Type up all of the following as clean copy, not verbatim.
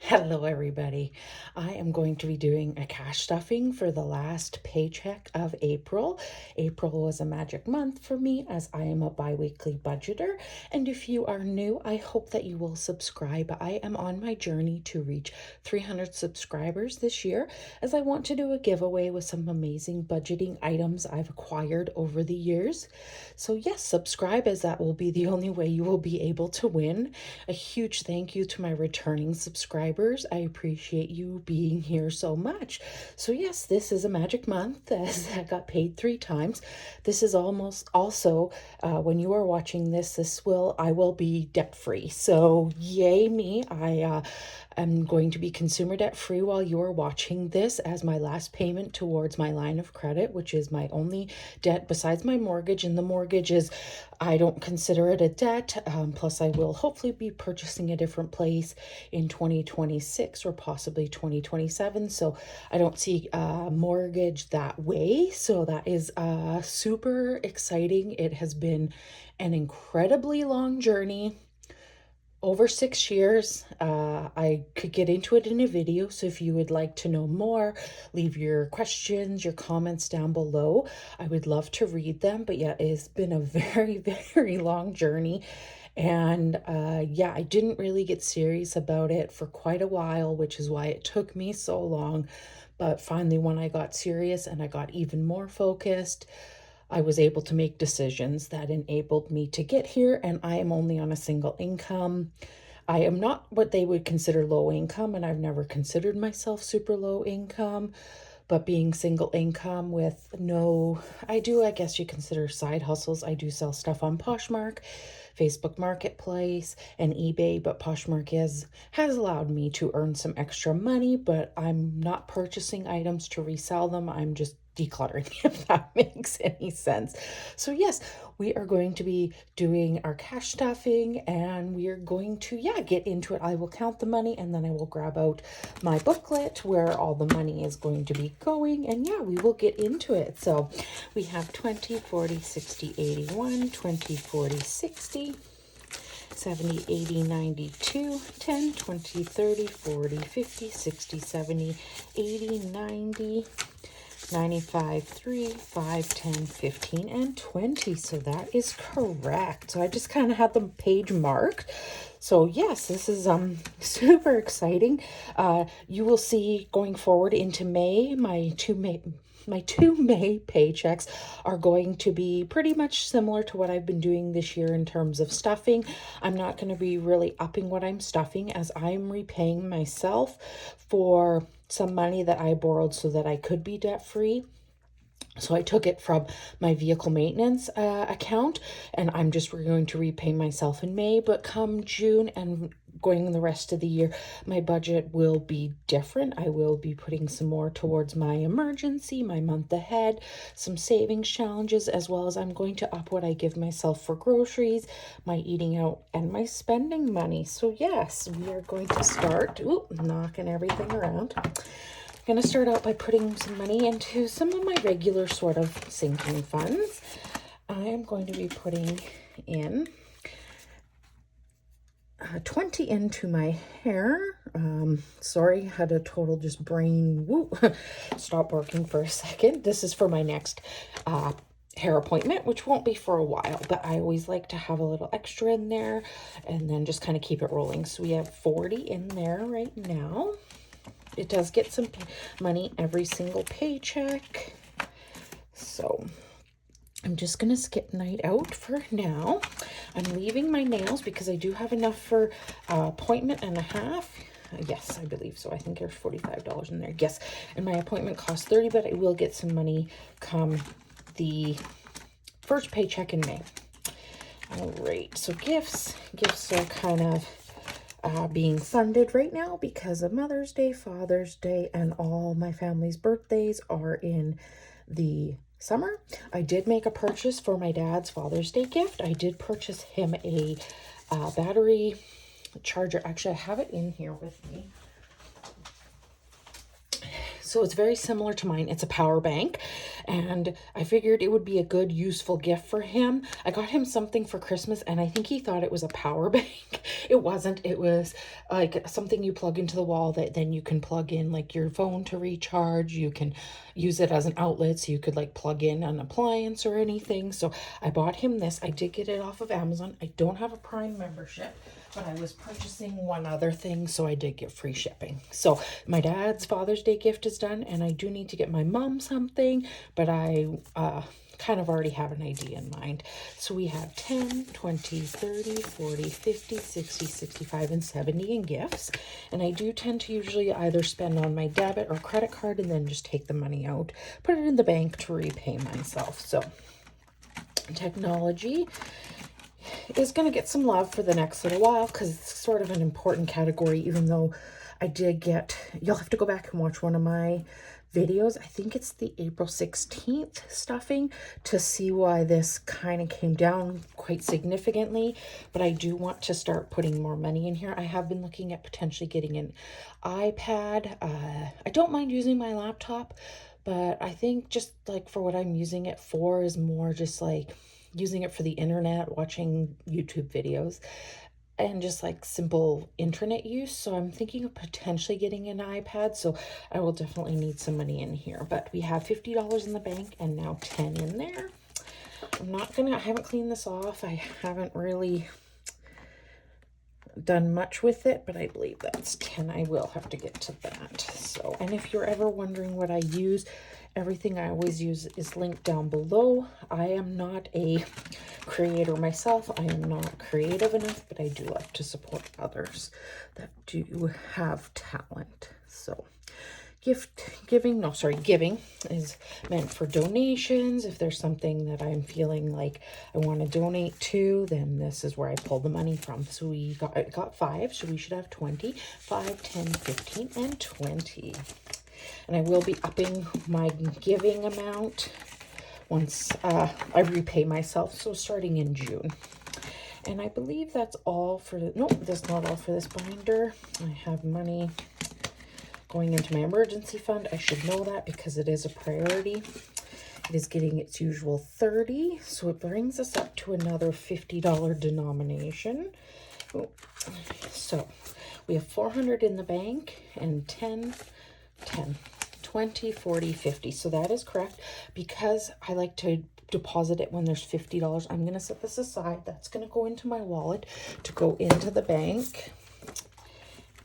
Hello, everybody. I am going to be doing a cash stuffing for the last paycheck of April. April was a magic month for me as I am a bi-weekly budgeter. And if you are new, I hope that you will subscribe. I am on my journey to reach 300 subscribers this year as I want to do a giveaway with some amazing budgeting items I've acquired over the years. So yes, subscribe as that will be the only way you will be able to win. A huge thank you to my returning subscribers. I appreciate you being here so much. So yes, this is a magic month as I got paid 3 times. This is almost also when you are watching this, I will be debt free. So yay me! I'm going to be consumer debt free while you are watching this as my last payment towards my line of credit, which is my only debt besides my mortgage. And the mortgage is, I don't consider it a debt. Plus, I will hopefully be purchasing a different place in 2026 or possibly 2027. So I don't see a mortgage that way. So that is super exciting. It has been an incredibly long journey. Over 6 years. I could get into it in a video, so if you would like to know more, leave your questions, your comments down below. I would love to read them, but yeah, it's been a very, very long journey. And yeah, I didn't really get serious about it for quite a while, which is why it took me so long. But finally, when I got serious and I got even more focused, I was able to make decisions that enabled me to get here, and I am only on a single income. I am not what they would consider low income, and I've never considered myself super low income, but being single income with I guess you consider side hustles. I do sell stuff on Poshmark, Facebook Marketplace, and eBay, but Poshmark has allowed me to earn some extra money, but I'm not purchasing items to resell them. I'm just decluttering, if that makes any sense. So yes, we are going to be doing our cash stuffing and we are going to, get into it. I will count the money and then I will grab out my booklet where all the money is going to be going, and we will get into it. So we have 20, 40, 60, 81, 20, 40, 60, 70, 80, 92, 10, 20, 30, 40, 50, 60, 70, 80, 90, 95, 3, 5, 10, 15, and 20. So that is correct. So I just kind of had the page marked. So yes, this is super exciting. You will see going forward into May, my two May paychecks are going to be pretty much similar to what I've been doing this year in terms of stuffing. I'm not going to be really upping what I'm stuffing as I'm repaying myself for some money that I borrowed so that I could be debt free. So I took it from my vehicle maintenance account, and I'm just going to repay myself in May. But come June and going the rest of the year, my budget will be different. I will be putting some more towards my emergency, my month ahead, some savings challenges, as well as I'm going to up what I give myself for groceries, my eating out, and my spending money. So yes, we are going to start, knocking everything around. I'm going to start out by putting some money into some of my regular sort of sinking funds. I am going to be putting in 20 into my hair. Sorry, had a total just brain stop working for a second. This is for my next hair appointment, which won't be for a while, but I always like to have a little extra in there and then just kind of keep it rolling. So we have 40 in there right now. It does get some money every single paycheck. So I'm just going to skip night out for now. I'm leaving my nails because I do have enough for appointment and a half. Yes, I believe so. I think there's $45 in there. Yes, and my appointment costs $30, but I will get some money come the first paycheck in May. All right, so gifts are kind of being funded right now because of Mother's Day, Father's Day, and all my family's birthdays are in the summer. I did make a purchase for my dad's Father's Day gift. I did purchase him a battery charger. Actually, I have it in here with me. So it's very similar to mine. It's a power bank, and I figured it would be a good, useful gift for him. I got him something for Christmas, and I think he thought it was a power bank. It wasn't. It was like something you plug into the wall that then you can plug in like your phone to recharge. You can use it as an outlet, so you could like plug in an appliance or anything. So I bought him this. I did get it off of Amazon. I don't have a Prime membership, but I was purchasing one other thing, so I did get free shipping. So my dad's Father's Day gift is done, and I do need to get my mom something, but I kind of already have an idea in mind. So we have 10, 20, 30, 40, 50, 60, 65, and 70 in gifts. And I do tend to usually either spend on my debit or credit card and then just take the money out, put it in the bank to repay myself. So technology is going to get some love for the next little while because it's sort of an important category, even though I did get, you'll have to go back and watch one of my videos. I think it's the April 16th stuffing to see why this kind of came down quite significantly, but I do want to start putting more money in here. I have been looking at potentially getting an iPad. I don't mind using my laptop, but I think just like for what I'm using it for is more just like using it for the internet, watching YouTube videos, and just like simple internet use. So I'm thinking of potentially getting an iPad. So I will definitely need some money in here. But we have $50 in the bank and now 10 in there. I haven't cleaned this off. I haven't really done much with it, but I believe that's 10. I will have to get to that. So, and if you're ever wondering what I use, everything I always use is linked down below. I am not a creator myself. I am not creative enough, but I do like to support others that do have talent. So giving is meant for donations. If there's something that I'm feeling like I want to donate to, then this is where I pull the money from. So we got 5, so we should have 20, 5, 10, 15, and 20. And I will be upping my giving amount once I repay myself, so starting in June. And I believe that's all for that's not all for this binder. I have money going into my emergency fund. I should know that because it is a priority. It is getting its usual 30, so it brings us up to another $50 denomination. So we have 400 in the bank and 10, 20, 40, 50. So that is correct. Because I like to deposit it when there's $50, I'm going to set this aside. That's going to go into my wallet to go into the bank.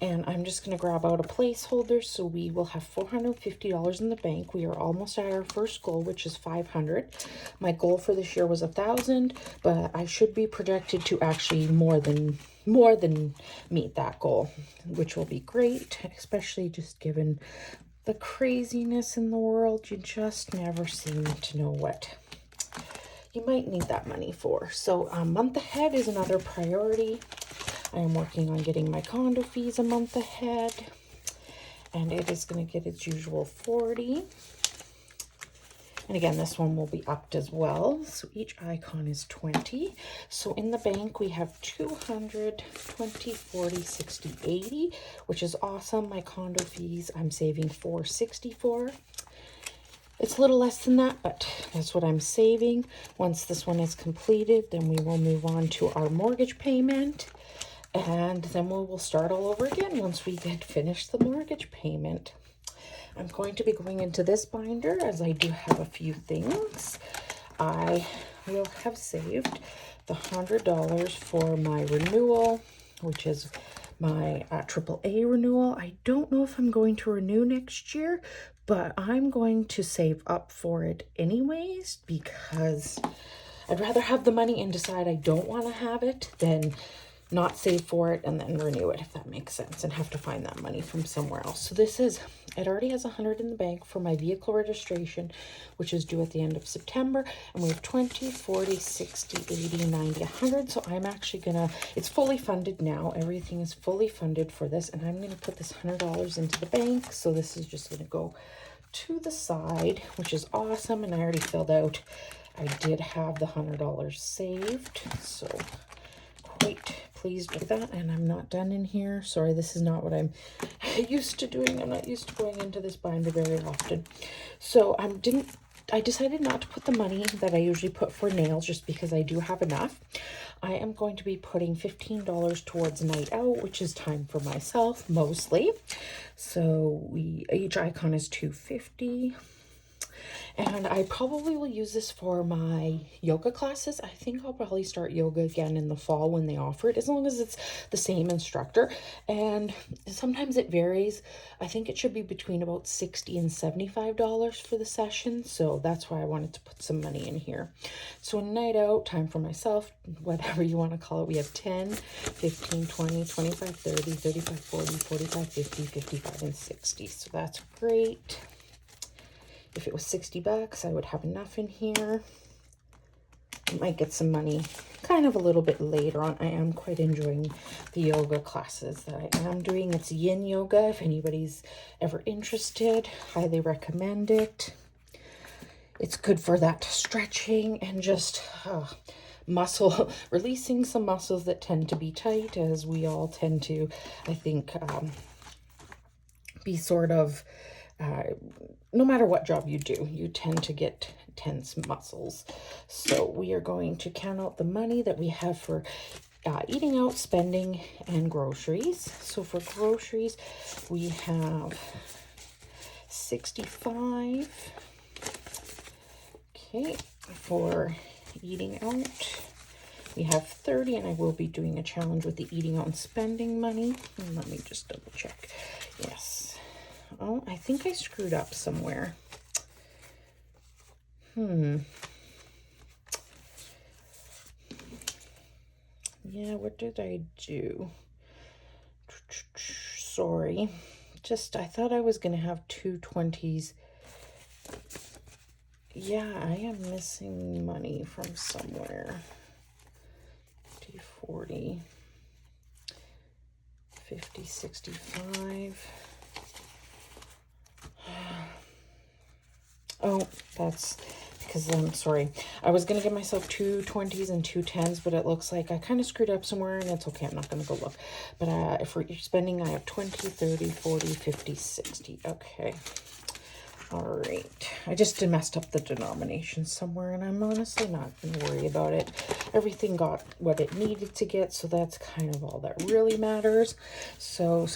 And I'm just going to grab out a placeholder, so we will have $450 in the bank. We are almost at our first goal, which is 500. My goal for this year was 1,000, but I should be projected to actually more than meet that goal, which will be great, especially just given the craziness in the world. You just never seem to know what you might need that money for. So a month ahead is another priority. I am working on getting my condo fees a month ahead, and it is going to get its usual 40. And again, this one will be upped as well. So each icon is 20. So in the bank, we have 200, 20, 40, 60, 80, which is awesome. My condo fees, I'm saving $464. It's a little less than that, but that's what I'm saving. Once this one is completed, then we will move on to our mortgage payment. And then we will start all over again once we get finished the mortgage payment. I'm going to be going into this binder as I do have a few things. I will have saved the $100 for my renewal, which is my AAA renewal. I don't know if I'm going to renew next year, but I'm going to save up for it anyways because I'd rather have the money and decide I don't want to have it than not save for it and then renew it, if that makes sense, and have to find that money from somewhere else. So it already has 100 in the bank for my vehicle registration, which is due at the end of September. And we have 20, 40, 60, 80, 90, 100. So I'm actually it's fully funded now. Everything is fully funded for this. And I'm going to put this $100 into the bank. So this is just going to go to the side, which is awesome. And I already filled out, I did have the $100 saved. So quite pleased with that. And I'm not done in here. Sorry, this is not what I'm used to doing. I'm not used to going into this binder very often. So I decided not to put the money that I usually put for nails just because I do have enough. I am going to be putting $15 towards night out, which is time for myself mostly. So each icon is $2.50. And I probably will use this for my yoga classes. I think I'll probably start yoga again in the fall when they offer it, as long as it's the same instructor. And sometimes it varies. I think it should be between about $60 and $75 for the session. So that's why I wanted to put some money in here. So a night out, time for myself, whatever you want to call it. We have 10, 15, 20, 25, 30, 35, 40, 45, 50, 55, and 60. So that's great. If it was $60, I would have enough in here. I might get some money kind of a little bit later on. I am quite enjoying the yoga classes that I am doing. It's yin yoga. If anybody's ever interested, highly recommend it. It's good for that stretching and just muscle, releasing some muscles that tend to be tight, as we all tend to, I think, be sort of, no matter what job you do, you tend to get tense muscles. So we are going to count out the money that we have for eating out, spending, and groceries. So for groceries, we have 65. Okay, for eating out, we have 30, and I will be doing a challenge with the eating out and spending money. And let me just double check. Yes. Oh, I think I screwed up somewhere. Yeah, what did I do? Sorry. Just, I thought I was going to have two 20s. Yeah, I am missing money from somewhere. 240, 50, 65. Oh, that's because I'm sorry. I was going to give myself two 20s and two 10s, but it looks like I kind of screwed up somewhere, and it's okay. I'm not going to go look. But if we're spending, I have 20, 30, 40, 50, 60. Okay. All right. I just messed up the denomination somewhere, and I'm honestly not going to worry about it. Everything got what it needed to get, so that's kind of all that really matters. So,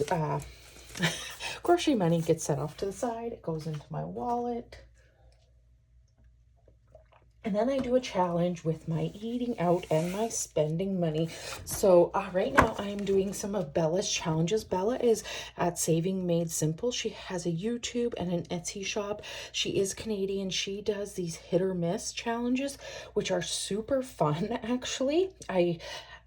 grocery money gets set off to the side. It goes into my wallet. And then I do a challenge with my eating out and my spending money. So right now I am doing some of Bella's challenges. Bella is at Saving Made Simple. She has a YouTube and an Etsy shop. She is Canadian. She does these hit or miss challenges, which are super fun, actually.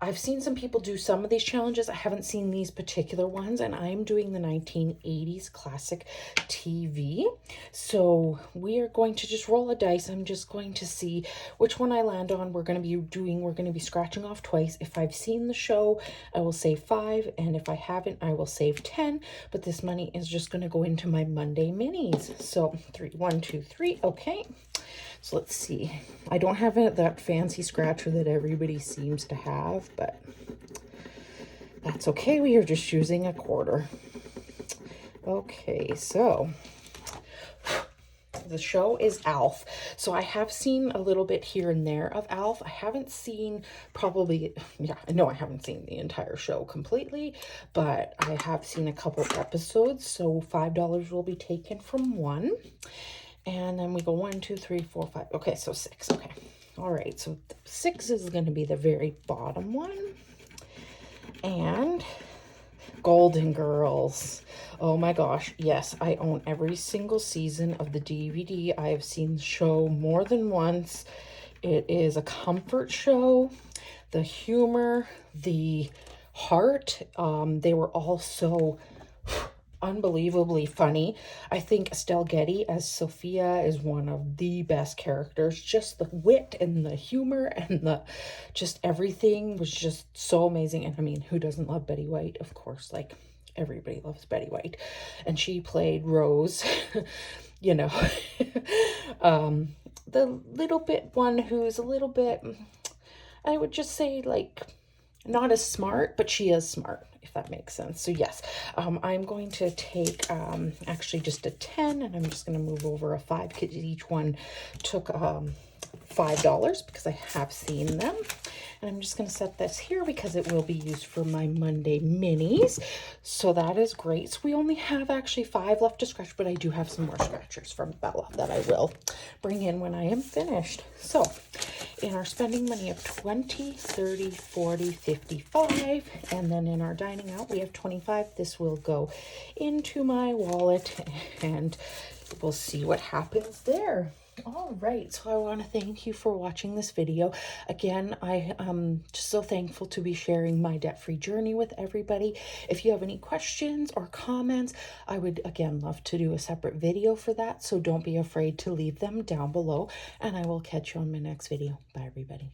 I've seen some people do some of these challenges. I haven't seen these particular ones, and I'm doing the 1980s classic TV. So we are going to just roll a dice. I'm just going to see which one I land on. We're going to be scratching off twice. If I've seen the show, I will save 5, and if I haven't, I will save 10. But this money is just going to go into my Monday minis. So 3, 1, 2, 3. Okay. So let's see. I don't have that fancy scratcher that everybody seems to have, but that's okay. We are just using a quarter. Okay, so the show is Alf. So I have seen a little bit here and there of Alf. I haven't seen I haven't seen the entire show completely, but I have seen a couple episodes. So $5 will be taken from one. And then we go 1, 2, 3, 4, 5. Okay, so 6. Okay. All right. So 6 is going to be the very bottom one. And Golden Girls. Oh my gosh. Yes, I own every single season of the DVD. I have seen the show more than once. It is a comfort show. The humor, the heart, they were all so unbelievably funny. I think Estelle Getty as Sophia is one of the best characters. Just the wit and the humor and the just everything was just so amazing. And I mean, who doesn't love Betty White? Of course, like everybody loves Betty White. And she played Rose, you know, the little bit one who's a little bit, I would just say, like, not as smart, but she is smart, if that makes sense. So yes, I'm going to take actually just a 10, and I'm just going to move over a 5 because each one took $5 because I have seen them. And I'm just going to set this here because it will be used for my Monday minis. So that is great. So we only have actually 5 left to scratch, but I do have some more scratchers from Bella that I will bring in when I am finished. So in our spending money of 20, 30, 40, 55, and then in our dining out we have 25. This will go into my wallet and we'll see what happens there. All right, so I want to thank you for watching this video. Again, I am just so thankful to be sharing my debt-free journey with everybody. If you have any questions or comments, I would again love to do a separate video for that, so don't be afraid to leave them down below, and I will catch you on my next video. Bye, everybody.